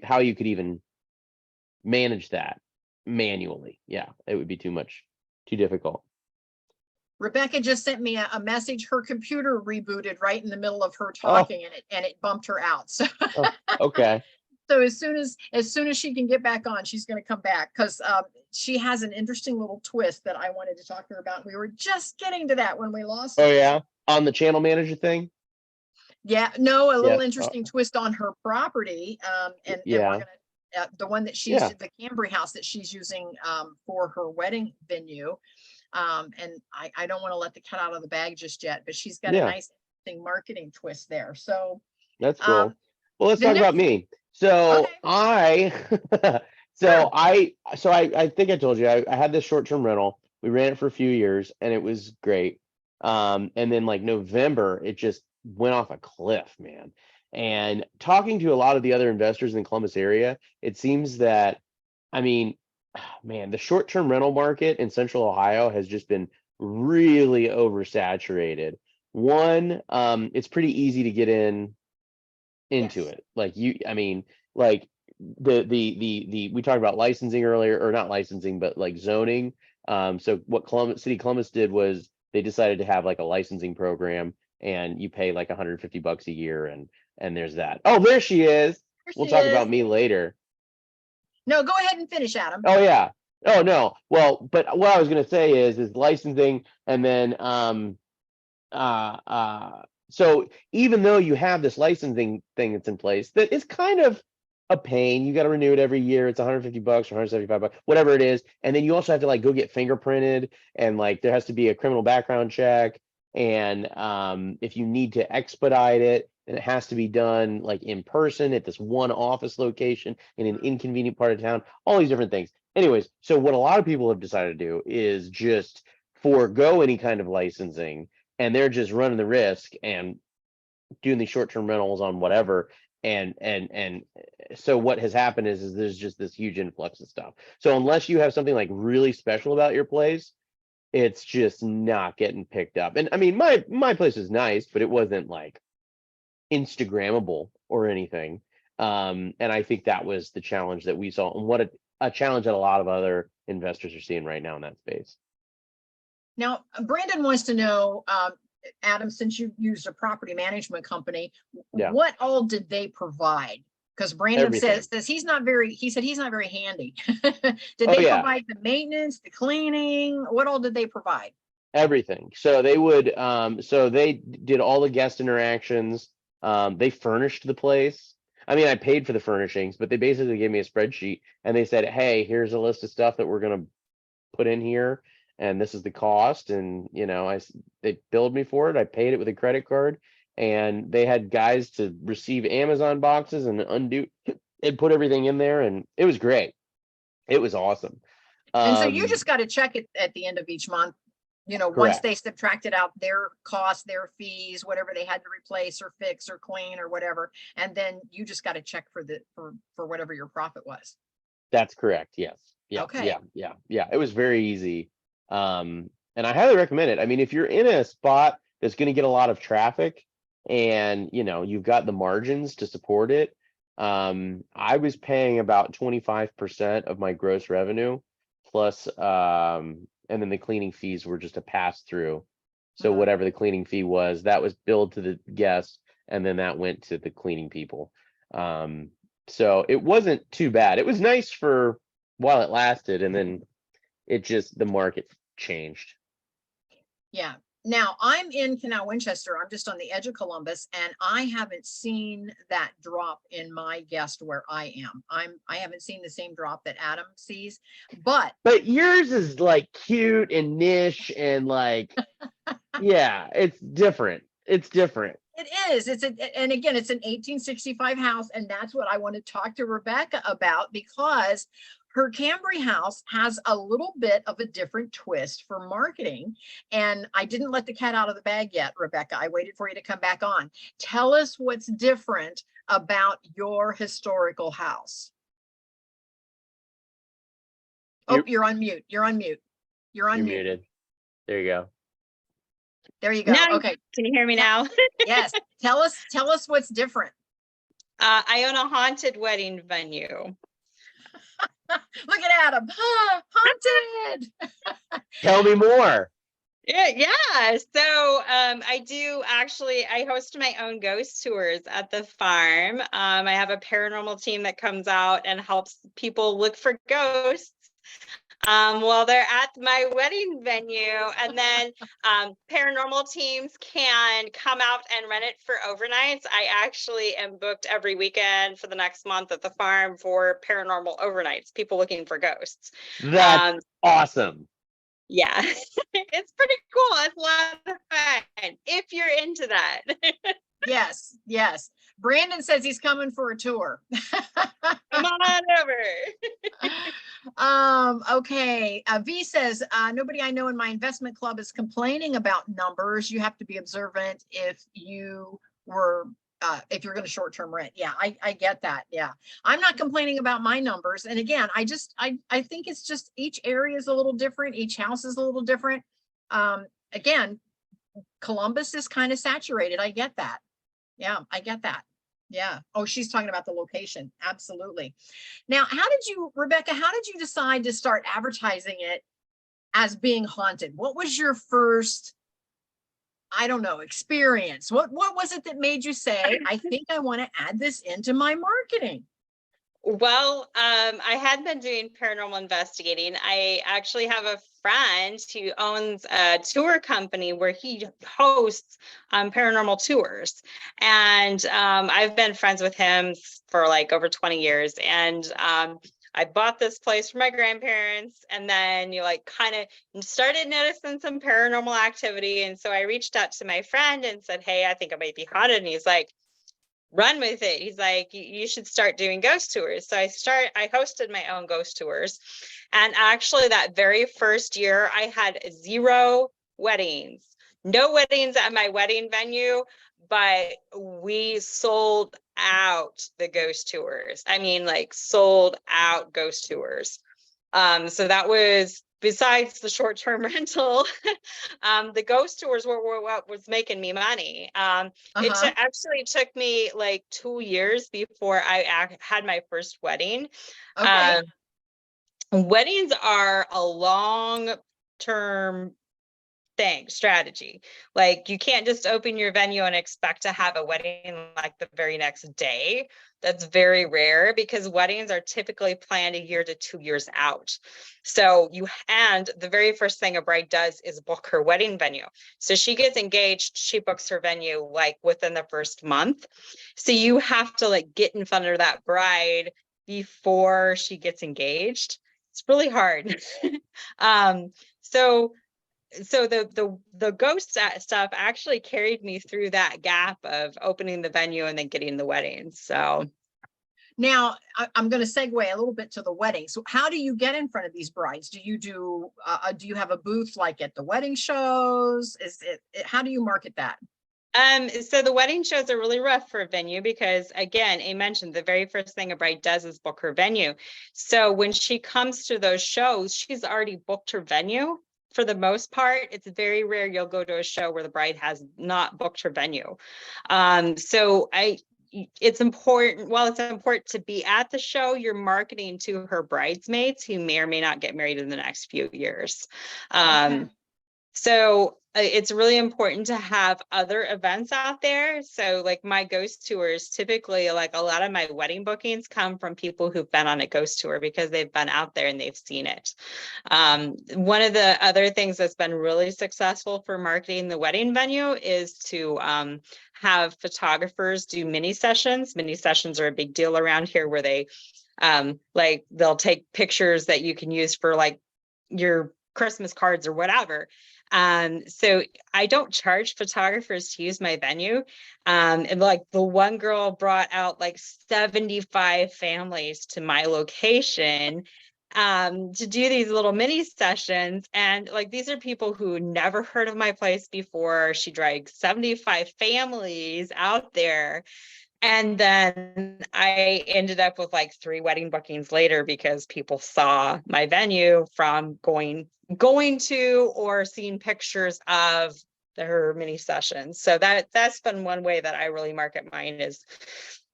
Speaker 3: how you could even manage that manually. Yeah, it would be too difficult.
Speaker 2: Rebecca just sent me a message. Her computer rebooted right in the middle of her talking, and it bumped her out. So
Speaker 3: Okay.
Speaker 2: So as soon as she can get back on, she's going to come back, because she has an interesting little twist that I wanted to talk to her about. We were just getting to that when we lost her.
Speaker 3: Oh yeah, on the channel manager thing.
Speaker 2: Yeah, no, a little interesting twist on her property. And we're gonna the one that she's the Cambre House that she's using for her wedding venue. And I don't want to let the cat out of the bag just yet, but she's got a nice marketing twist there. So
Speaker 3: that's cool. Well, let's talk about me. So I think I told you I had this short-term rental. We ran it for a few years and it was great. And then like November, it just went off a cliff, man. And talking to a lot of the other investors in the Columbus area, it seems that, I mean, man, the short-term rental market in Central Ohio has just been really oversaturated. One, it's pretty easy to get into it. Like like we talked about licensing earlier, or not licensing, but like zoning. So what Columbus did was they decided to have like a licensing program, and you pay like $150 a year, and there's that. Oh, there she is.
Speaker 2: There
Speaker 3: We'll
Speaker 2: she
Speaker 3: talk
Speaker 2: is.
Speaker 3: about me later.
Speaker 2: No, go ahead and finish, Adam.
Speaker 3: Oh yeah. Oh no. Well, but what I was gonna say is licensing, and then so even though you have this licensing thing that's in place, that is kind of a pain. You got to renew it every year. It's $150 or $175, whatever it is. And then you also have to like go get fingerprinted, and like there has to be a criminal background check. And if you need to expedite it, then it has to be done like in person at this one office location in an inconvenient part of town, all these different things. Anyways, so what a lot of people have decided to do is just forego any kind of licensing, and they're just running the risk and doing these short-term rentals on whatever. And so what has happened is there's just this huge influx of stuff. So unless you have something like really special about your place, it's just not getting picked up. And I mean, my place is nice, but it wasn't like Instagrammable or anything. And I think that was the challenge that we saw, and what a challenge that a lot of other investors are seeing right now in that space.
Speaker 2: Now, Brandon wants to know, Adam, since you used a property management company,
Speaker 3: Yeah.
Speaker 2: what all did they provide? Because Brandon
Speaker 3: Everything.
Speaker 2: says he said he's not very handy. Did
Speaker 3: Oh,
Speaker 2: they
Speaker 3: yeah.
Speaker 2: provide the maintenance, the cleaning? What all did they provide?
Speaker 3: Everything. So they would, so they did all the guest interactions. They furnished the place. I mean, I paid for the furnishings, but they basically gave me a spreadsheet, and they said, hey, here's a list of stuff that we're going to put in here, and this is the cost. And, you know, they billed me for it. I paid it with a credit card, and they had guys to receive Amazon boxes and undo and put everything in there. And it was great. It was awesome.
Speaker 2: And so you just got to check it at the end of each month. You know, once
Speaker 3: Correct.
Speaker 2: they subtracted out their costs, their fees, whatever they had to replace or fix or clean or whatever, and then you just got to check for whatever your profit was.
Speaker 3: That's correct. Yes. Yeah.
Speaker 2: Okay.
Speaker 3: Yeah. It was very easy. And I highly recommend it. I mean, if you're in a spot that's going to get a lot of traffic, and you know you've got the margins to support it, I was paying about 25% of my gross revenue plus, and then the cleaning fees were just a pass through. So whatever the cleaning fee was, that was billed to the guests, and then that went to the cleaning people. So it wasn't too bad. It was nice for while it lasted, and then the market changed.
Speaker 2: Yeah. Now I'm in Canal Winchester. I'm just on the edge of Columbus, and I haven't seen that drop in my guest where I am. I haven't seen the same drop that Adam sees, but
Speaker 3: yours is like cute and niche and like, yeah, it's different. It's different.
Speaker 2: it is. And again, it's an 1865 house, and that's what I want to talk to Rebecca about, because her Cambre house has a little bit of a different twist for marketing. And I didn't let the cat out of the bag yet, Rebecca. I waited for you to come back on. Tell us what's different about your historical house. Oh, you're on mute. You're on mute. You're on mute.
Speaker 3: Muted. There you go.
Speaker 2: There you go.
Speaker 1: Now,
Speaker 2: Okay.
Speaker 1: can you hear me now?
Speaker 2: Yes. Tell us what's different.
Speaker 1: I own a haunted wedding venue.
Speaker 2: Look at Adam. Haunted.
Speaker 3: Tell me more.
Speaker 1: Yeah. So I host my own ghost tours at the farm. I have a paranormal team that comes out and helps people look for ghosts while they're at my wedding venue. And then paranormal teams can come out and rent it for overnights. I actually am booked every weekend for the next month at the farm for paranormal overnights, people looking for ghosts.
Speaker 3: That's awesome.
Speaker 1: Yeah, it's pretty cool. It's a lot of fun if you're into that.
Speaker 2: Yes. Brandon says he's coming for a tour.
Speaker 1: Come on over.
Speaker 2: Okay. V says, nobody I know in my investment club is complaining about numbers. You have to be observant if you're going to short-term rent. Yeah, I get that. Yeah. I'm not complaining about my numbers. And again, I think it's just each area is a little different. Each house is a little different. Again, Columbus is kind of saturated. I get that. Yeah, I get that. Yeah. Oh, she's talking about the location. Absolutely. Now, how did you, Rebecca, how did you decide to start advertising it as being haunted? What was your first, I don't know, experience? What was it that made you say, I think I want to add this into my marketing?
Speaker 1: Well, I had been doing paranormal investigating. I actually have a friend who owns a tour company where he hosts paranormal tours. And I've been friends with him for like over 20 years. And I bought this place for my grandparents, and then you like kind of started noticing some paranormal activity. And so I reached out to my friend and said, "Hey, I think it might be haunted." And he's like, "Run with it." He's like, you should start doing ghost tours. So I hosted my own ghost tours. And actually that very first year I had 0 weddings, no weddings at my wedding venue, but we sold out the ghost tours. I mean, like sold out ghost tours. So that was besides the short-term rental, the ghost tours were what was making me money.
Speaker 2: Uh-huh.
Speaker 1: Actually took me like 2 years before I had my first wedding.
Speaker 2: Okay.
Speaker 1: Um, Weddings are a long-term strategy. Like you can't just open your venue and expect to have a wedding like the very next day. That's very rare because weddings are typically planned a year to 2 years out. So and the very first thing a bride does is book her wedding venue. So she gets engaged, she books her venue like within the first month. So you have to like get in front of that bride before she gets engaged. It's really hard. um, so the ghost stuff actually carried me through that gap of opening the venue and then getting the wedding. So
Speaker 2: Now, I'm going to segue a little bit to the wedding. So how do you get in front of these brides? Do you have a booth like at the wedding shows? How do you market that?
Speaker 1: so the wedding shows are really rough for a venue because again, I mentioned the very first thing a bride does is book her venue. So when she comes to those shows, she's already booked her venue. For the most part, it's very rare you'll go to a show where the bride has not booked her venue. It's important, while it's important to be at the show, you're marketing to her bridesmaids who may or may not get married in the next few years.
Speaker 2: Okay.
Speaker 1: So it's really important to have other events out there. So like my ghost tours, typically like a lot of my wedding bookings come from people who've been on a ghost tour because they've been out there and they've seen it. One of the other things that's been really successful for marketing the wedding venue is to have photographers do mini sessions. Mini sessions are a big deal around here where they like they'll take pictures that you can use for like your Christmas cards or whatever. So I don't charge photographers to use my venue. And like the one girl brought out like 75 families to my location to do these little mini sessions. And like these are people who never heard of my place before. She dragged 75 families out there. And then I ended up with like 3 wedding bookings later because people saw my venue from going to or seeing pictures of her mini sessions. So that's been one way that I really market mine is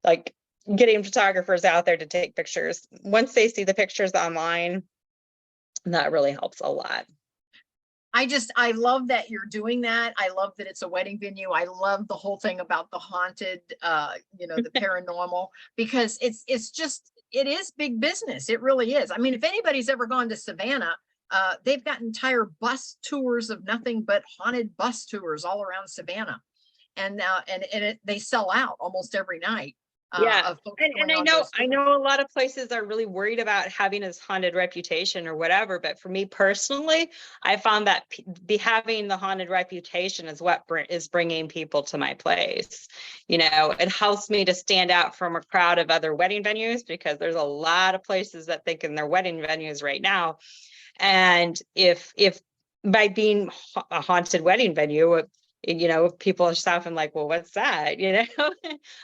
Speaker 1: like getting photographers out there to take pictures. Once they see the pictures online, that really helps a lot.
Speaker 2: I love that you're doing that. I love that it's a wedding venue. I love the whole thing about the haunted, the paranormal, because it is big business. It really is. I mean, if anybody's ever gone to Savannah, they've got entire bus tours of nothing but haunted bus tours all around Savannah. And they sell out almost every night.
Speaker 1: Yeah.
Speaker 2: Of folks
Speaker 1: And
Speaker 2: going on those
Speaker 1: I
Speaker 2: tours.
Speaker 1: know a lot of places are really worried about having this haunted reputation or whatever, but for me personally, I found that having the haunted reputation is what is bringing people to my place. It helps me to stand out from a crowd of other wedding venues because there's a lot of places that think in their wedding venues right now. And if by being a haunted wedding venue, people are stopping like, well, what's that?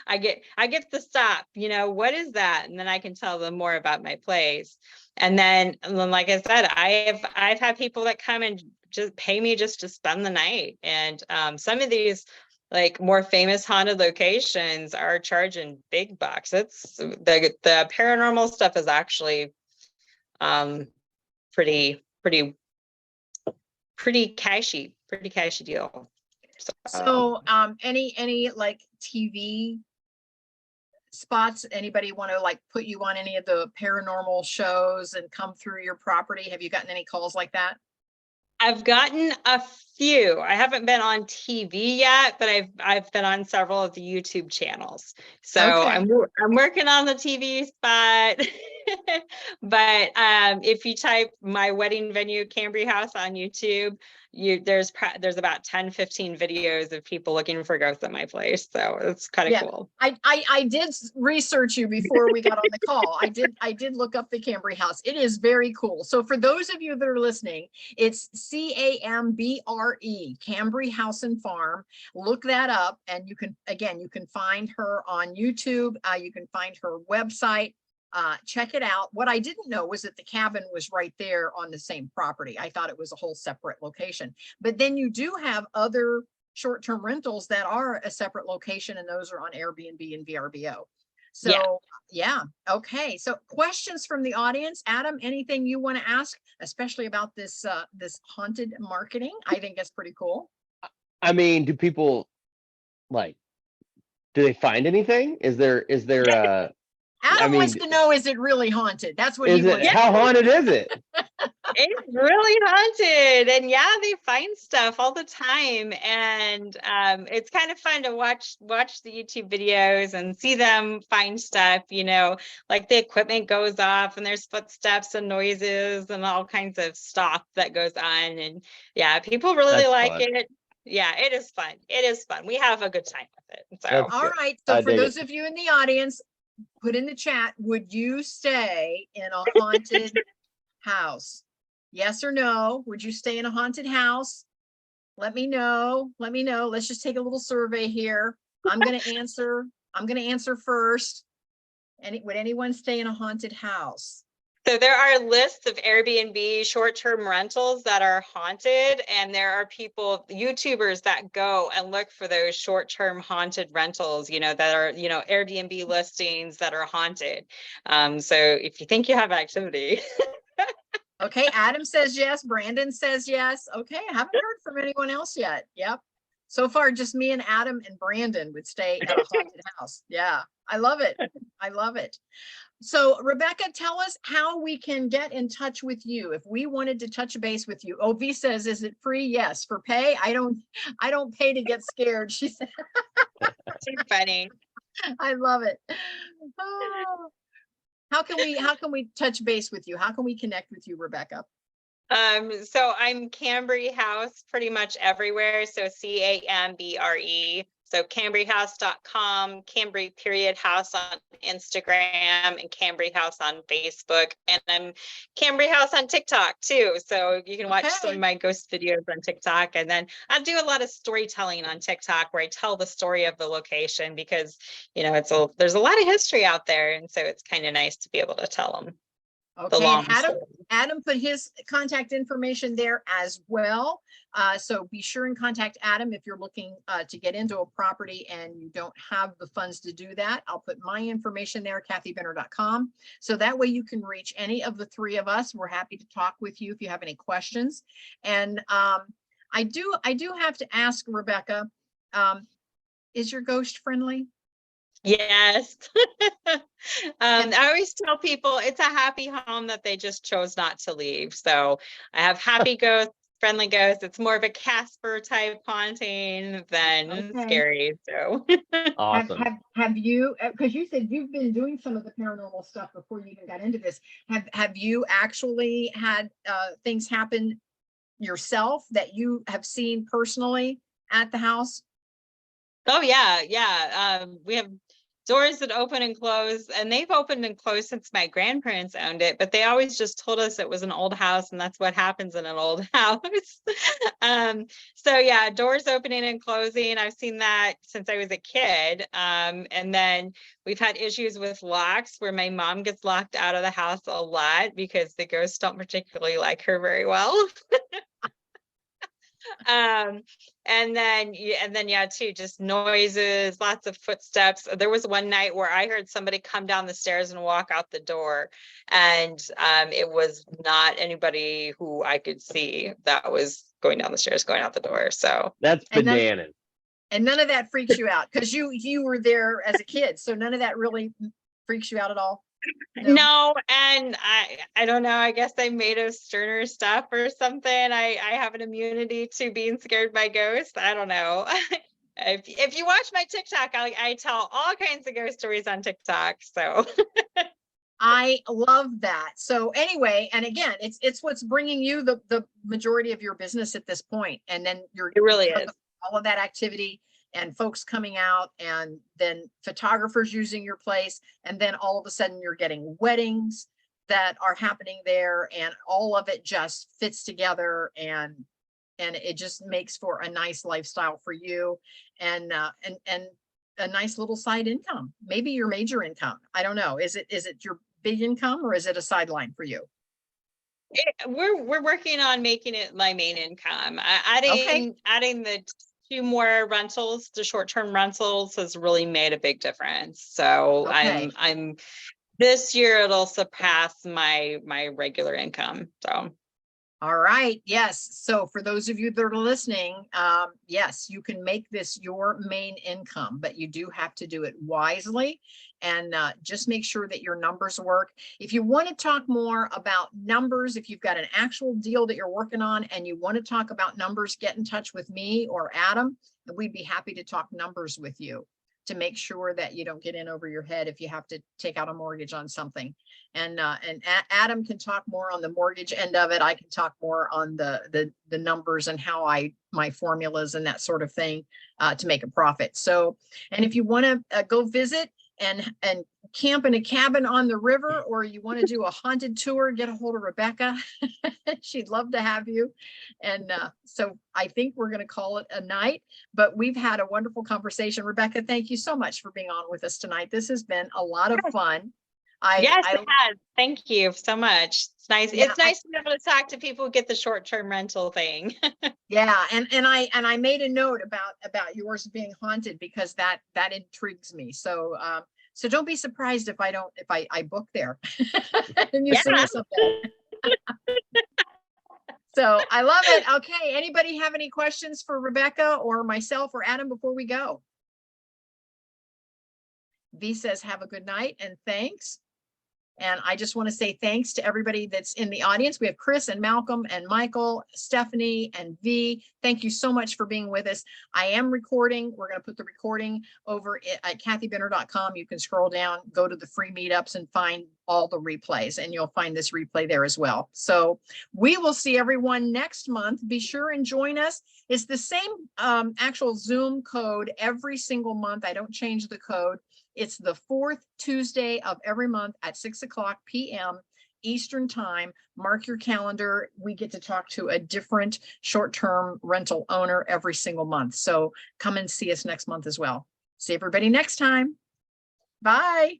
Speaker 1: I get to stop, what is that? And then I can tell them more about my place. And then like I said, I've had people that come and just pay me just to spend the night. And some of these like more famous haunted locations are charging big bucks. It's the paranormal stuff is actually pretty cashy deal.
Speaker 2: So, any like TV spots, anybody want to like put you on any of the paranormal shows and come through your property? Have you gotten any calls like that?
Speaker 1: I've gotten a few. I haven't been on TV yet, but I've been on several of the YouTube channels. So
Speaker 2: Okay.
Speaker 1: I'm working on the TV spot. But if you type my wedding venue Cambre House on YouTube, there's about 10-15 videos of people looking for ghosts at my place. So it's kind of cool.
Speaker 2: I did research you before we got on the call. I did look up the Cambre House. It is very cool. So for those of you that are listening, it's CAMBRE, Cambre House and Farm. Look that up, and you can find her on YouTube. You can find her website. Check it out. What I didn't know was that the cabin was right there on the same property. I thought it was a whole separate location. But then you do have other short-term rentals that are a separate location, and those are on Airbnb and VRBO. So yeah. Okay. So questions from the audience. Adam, anything you want to ask, especially about this this haunted marketing? I think that's pretty cool.
Speaker 3: I mean, do people do they find anything? Is there
Speaker 2: Adam wants to know, is it really haunted? That's what he wants.
Speaker 3: How haunted is it?
Speaker 1: It's really haunted, and yeah, they find stuff all the time, and it's kind of fun to watch the YouTube videos and see them find stuff, like the equipment goes off and there's footsteps and noises and all kinds of stuff that goes on, and yeah, people really like it. Yeah, it is fun. We have a good time with it. So
Speaker 2: all right, so for those of you in the audience, put in the chat, would you stay in a haunted house? Yes or no? Would you stay in a haunted house? Let me know. Let's just take a little survey here. I'm going to answer first. Would anyone stay in a haunted house?
Speaker 1: So there are lists of Airbnb short-term rentals that are haunted, and there are YouTubers that go and look for those short-term haunted rentals, that are, Airbnb listings that are haunted. So if you think you have activity.
Speaker 2: Okay, Adam says yes. Brandon says yes. Okay, I haven't heard from anyone else yet. Yep. So far, just me and Adam and Brandon would stay at a haunted house. Yeah, I love it. So Rebecca, tell us how we can get in touch with you if we wanted to touch base with you. V says, is it free? Yes. For pay? I don't pay to get scared. She said.
Speaker 1: Too funny.
Speaker 2: I love it. Oh. How can we touch base with you? How can we connect with you, Rebecca?
Speaker 1: So I'm Cambre House pretty much everywhere. So CAMBRE. So CambreHouse.com, Cambre.House on Instagram, and Cambre House on Facebook. And I'm Cambre House on TikTok too. So you can watch some of my ghost videos on TikTok. And then I do a lot of storytelling on TikTok where I tell the story of the location because, there's a lot of history out there. And so it's kind of nice to be able to tell them.
Speaker 2: Okay, Adam put his contact information there as well. So be sure and contact Adam if you're looking to get into a property and you don't have the funds to do that. I'll put my information there, kathybenner.com. So that way you can reach any of the three of us. We're happy to talk with you if you have any questions. And I do have to ask Rebecca, is your ghost friendly?
Speaker 1: Yes. I always tell people it's a happy home that they just chose not to leave. So I have happy ghosts, friendly ghosts. It's more of a Casper type haunting than scary. So
Speaker 2: awesome. Have you, because you said you've been doing some of the paranormal stuff before you even got into this, have you actually had things happen yourself that you have seen personally at the house?
Speaker 1: Oh yeah. We have doors that open and close, and they've opened and closed since my grandparents owned it, but they always just told us it was an old house, and that's what happens in an old house. So yeah, doors opening and closing. I've seen that since I was a kid. And then we've had issues with locks where my mom gets locked out of the house a lot because the ghosts don't particularly like her very well.
Speaker 4: Yeah, too, just noises, lots of footsteps. There was one night where I heard somebody come down the stairs and walk out the door, and it was not anybody who I could see that was going down the stairs, going out the door. So
Speaker 3: That's
Speaker 2: And then-
Speaker 3: bananas.
Speaker 2: And none of that freaks you out because you were there as a kid. So none of that really freaks you out at all.
Speaker 4: no, and I don't know. I guess I'm made of sterner stuff or something. I have an immunity to being scared by ghosts. I don't know. If you watch my TikTok, I tell all kinds of ghost stories on TikTok. So
Speaker 2: I love that. So anyway, and again, it's what's bringing you the majority of your business at this point. And then
Speaker 4: it really is.
Speaker 2: all of that activity and folks coming out and then photographers using your place. And then all of a sudden you're getting weddings that are happening there and all of it just fits together and it just makes for a nice lifestyle for you and a nice little side income, maybe your major income. I don't know. Is it your big income or is it a sideline for you?
Speaker 4: We're working on making it my main income. Adding the 2 more rentals, the short-term rentals, has really made a big difference. So
Speaker 2: Okay.
Speaker 4: I'm this year it'll surpass my regular income. So
Speaker 2: All right. Yes. So for those of you that are listening, yes, you can make this your main income, but you do have to do it wisely and just make sure that your numbers work. If you want to talk more about numbers, if you've got an actual deal that you're working on and you want to talk about numbers, get in touch with me or Adam, and we'd be happy to talk numbers with you to make sure that you don't get in over your head if you have to take out a mortgage on something. And Adam can talk more on the mortgage end of it. I can talk more on the numbers and how my formulas and that sort of thing to make a profit. So, and if you want to go visit and camp in a cabin on the river, or you want to do a haunted tour, get a hold of Rebecca. She'd love to have you. And so I think we're going to call it a night, but we've had a wonderful conversation. Rebecca, thank you so much for being on with us tonight. This has been a lot of fun.
Speaker 4: Yes, it has. Thank you so much. It's nice.
Speaker 2: Yeah,
Speaker 4: it's nice to be able to talk to people who get the short-term rental thing.
Speaker 2: Yeah, and I made a note about yours being haunted because that intrigues me. So so don't be surprised if I book there and you see something. So I love it. Okay, anybody have any questions for Rebecca or myself or Adam before we go? V says, have a good night and thanks. And I just want to say thanks to everybody that's in the audience. We have Chris and Malcolm and Michael, Stephanie and V. Thank you so much for being with us. I am recording. We're going to put the recording over at kathybinner.com. You can scroll down, go to the free meetups and find all the replays, and you'll find this replay there as well. So we will see everyone next month. Be sure and join us. It's the same actual Zoom code every single month. I don't change the code. It's the 4th Tuesday of every month at 6:00 p.m. Eastern time. Mark your calendar. We get to talk to a different short-term rental owner every single month. So come and see us next month as well. See everybody next time. Bye.